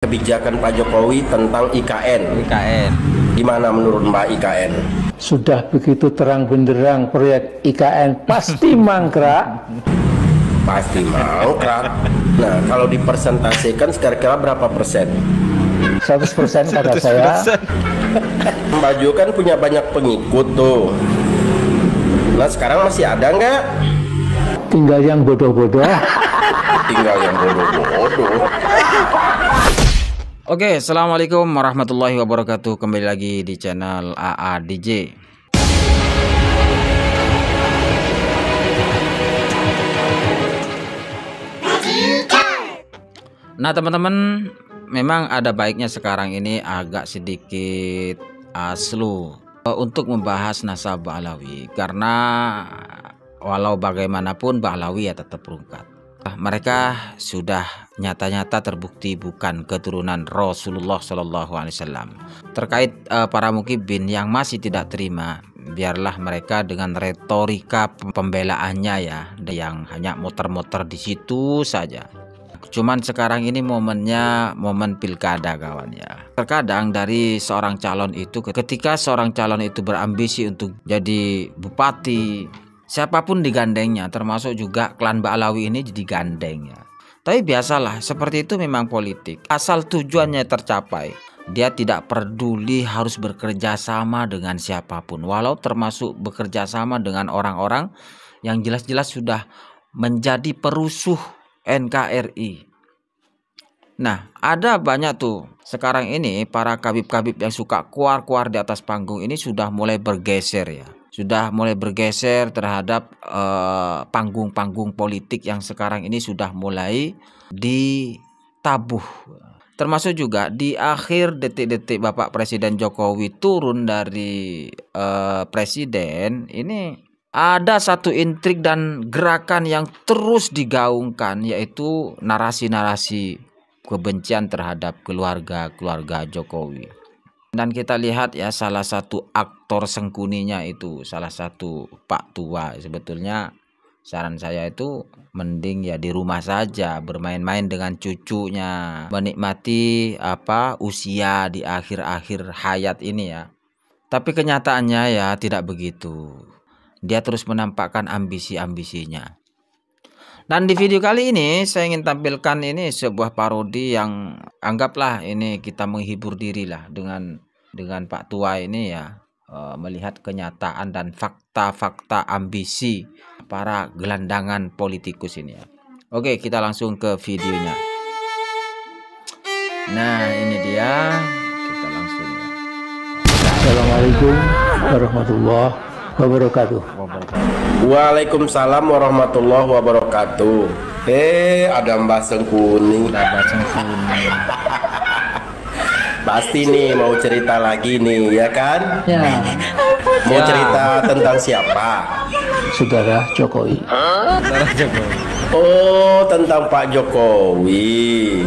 Kebijakan Pak Jokowi tentang IKN. Gimana menurut Mbak IKN? Sudah begitu terang benderang proyek IKN pasti mangkrak. Pasti mangkrak. Nah, kalau dipresentasikan kira-kira berapa persen? 100% kata saya. Mbak Jo kan punya banyak pengikut tuh. Nah, sekarang masih ada nggak? Tinggal yang bodoh-bodoh. Tinggal yang bodoh-bodoh. Oke, assalamualaikum warahmatullahi wabarakatuh. Kembali lagi di channel AA DJ. Nah teman-teman, memang ada baiknya sekarang ini agak sedikit slow untuk membahas nasabah Alawi, karena walau bagaimanapun Alawi ya tetap rungkat. Mereka sudah nyata-nyata terbukti bukan keturunan Rasulullah Shallallahu Alaihi Wasallam. Terkait para mukibin yang masih tidak terima, biarlah mereka dengan retorika pembelaannya ya, yang hanya muter-muter di situ saja. Cuman sekarang ini momennya momen pilkada kawan ya. Terkadang dari seorang calon itu, ketika seorang calon itu berambisi untuk jadi bupati, siapapun digandengnya, termasuk juga klan Ba'alawi ini jadi gandeng ya. Tapi biasalah, seperti itu memang politik. Asal tujuannya tercapai, dia tidak peduli harus bekerja sama dengan siapapun, walau termasuk bekerja sama dengan orang-orang yang jelas-jelas sudah menjadi perusuh NKRI. Nah, ada banyak tuh sekarang ini para kabib-kabib yang suka keluar-keluar di atas panggung ini sudah mulai bergeser ya. Sudah mulai bergeser terhadap panggung-panggung politik yang sekarang ini sudah mulai ditabuh. Termasuk juga di akhir detik-detik Bapak Presiden Jokowi turun dari presiden, ini ada satu intrik dan gerakan yang terus digaungkan, yaitu narasi-narasi kebencian terhadap keluarga Jokowi. Dan kita lihat ya, salah satu aktor sengkuninya itu salah satu Pak Tua. Sebetulnya saran saya itu mending ya di rumah saja, bermain-main dengan cucunya, menikmati usia di akhir-akhir hayat ini ya. Tapi kenyataannya ya tidak begitu. Dia terus menampakkan ambisi-ambisinya. Dan di video kali ini saya ingin tampilkan ini sebuah parodi yang anggaplah ini kita menghibur diri lah dengan Pak Tua ini ya, melihat kenyataan dan fakta-fakta ambisi para gelandangan politikus ini ya. Oke, kita langsung ke videonya. Nah, ini dia, kita langsung ya. Assalamualaikum warahmatullahi wabarakatuh. Waalaikumsalam warahmatullahi wabarakatuh. Ada Mbak Sengkuning. Pasti nih mau cerita lagi nih ya kan? Ya. Mau cerita tentang siapa? Saudara Jokowi. Oh, tentang Pak Jokowi.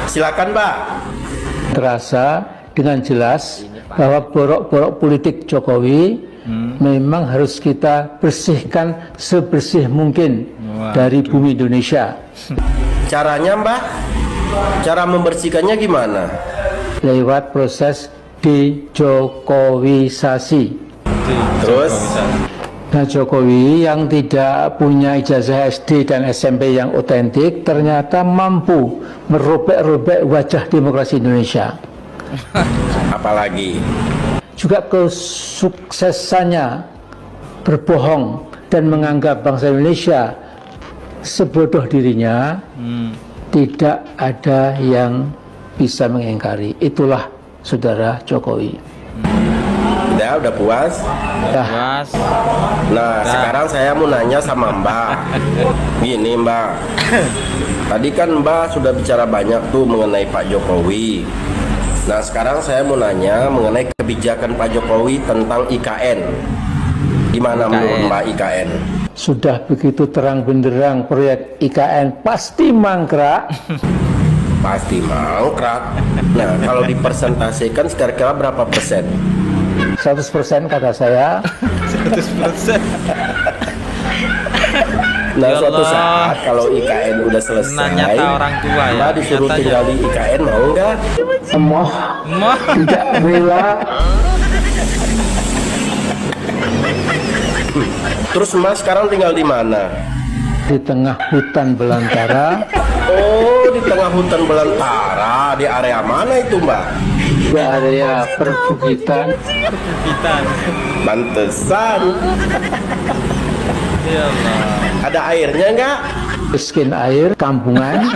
Silakan, Pak. Terasa dengan jelas bahwa borok-borok politik Jokowi memang harus kita bersihkan sebersih mungkin dari bumi Indonesia. Caranya, Mbak? Cara membersihkannya gimana? Lewat proses dejokowisasi. Terus? Nah, Jokowi yang tidak punya ijazah SD dan SMP yang otentik ternyata mampu merobek-robek wajah demokrasi Indonesia. Apalagi? Juga kesuksesannya berbohong dan menganggap bangsa Indonesia sebodoh dirinya, tidak ada yang bisa mengingkari. Itulah saudara Jokowi. Udah puas? Nah, sekarang saya mau nanya sama Mbak. Gini Mbak, tadi kan Mbak sudah bicara banyak tuh mengenai Pak Jokowi. Nah, sekarang saya mau nanya mengenai kebijakan Pak Jokowi tentang IKN. Gimana menurut Mbak IKN? Sudah begitu terang benderang proyek IKN pasti mangkrak. Pasti mangkrak. Nah, kalau dipresentasikan kira-kira berapa persen? 100% kata saya. 100%. Nah, Ya suatu Allah. saat kalau IKN udah selesai, Nah, nyata orang tua ya, Mbak disuruh nyatanya. tinggal di IKN, mau nggak? Emoh Mau. tidak rela. Terus Mbak sekarang tinggal di mana? Di tengah hutan belantara, Oh, di tengah hutan belantara. Di area mana itu, Mbak? di area perbukitan. Pitan. Pantesan. Ya Allah. Ada airnya nggak? Miskin air, kampungan.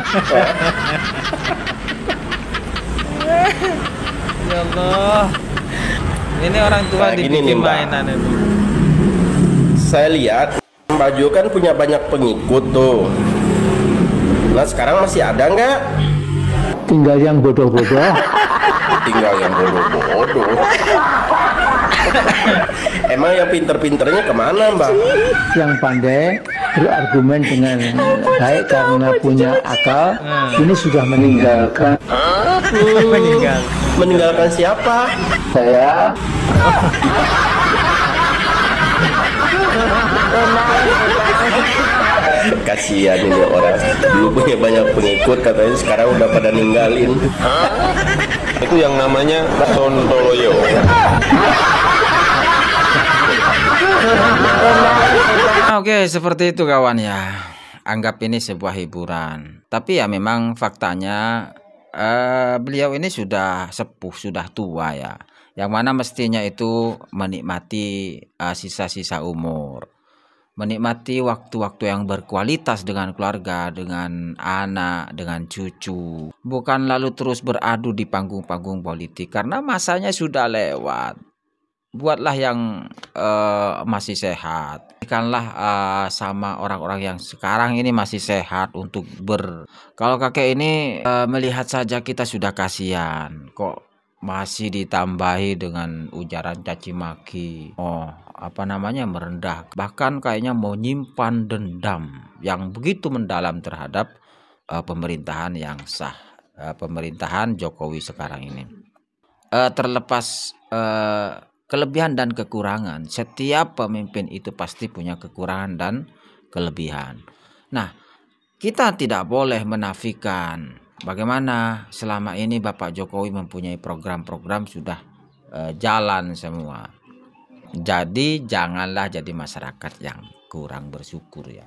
Ya Allah. Ini orang tua Nah, gini nih, dibikin Mbak. mainan itu. Saya lihat Mbak Jo kan punya banyak pengikut tuh. Nah, sekarang masih ada nggak? Tinggal yang bodoh-bodoh. Tinggal yang bodoh-bodoh. Emang yang pinter-pinternya kemana, Mbak? Yang pandai berargumen dengan baik karena punya akal, ini sudah meninggalkan Meninggal. Meninggalkan siapa? saya. Kasihan ini orang. Dulu punya banyak pengikut, katanya sekarang udah pada ninggalin. Itu yang namanya sontoloyo. Oke, seperti itu kawan ya. Anggap ini sebuah hiburan. Tapi ya memang faktanya beliau ini sudah sepuh, sudah tua ya. Yang mana mestinya itu menikmati sisa-sisa umur. Menikmati waktu-waktu yang berkualitas dengan keluarga, dengan anak, dengan cucu. Bukan lalu terus beradu di panggung-panggung politik karena masanya sudah lewat. Buatlah yang masih sehat. Berikanlah sama orang-orang yang sekarang ini masih sehat untuk Kalau kakek ini melihat saja kita sudah kasihan. Kok masih ditambahi dengan ujaran caci maki. Merendah. Bahkan kayaknya mau nyimpan dendam yang begitu mendalam terhadap pemerintahan yang sah. Pemerintahan Jokowi sekarang ini. Terlepas kelebihan dan kekurangan, setiap pemimpin itu pasti punya kekurangan dan kelebihan. Nah, kita tidak boleh menafikan bagaimana selama ini Bapak Jokowi mempunyai program-program sudah jalan semua. Jadi janganlah jadi masyarakat yang kurang bersyukur ya.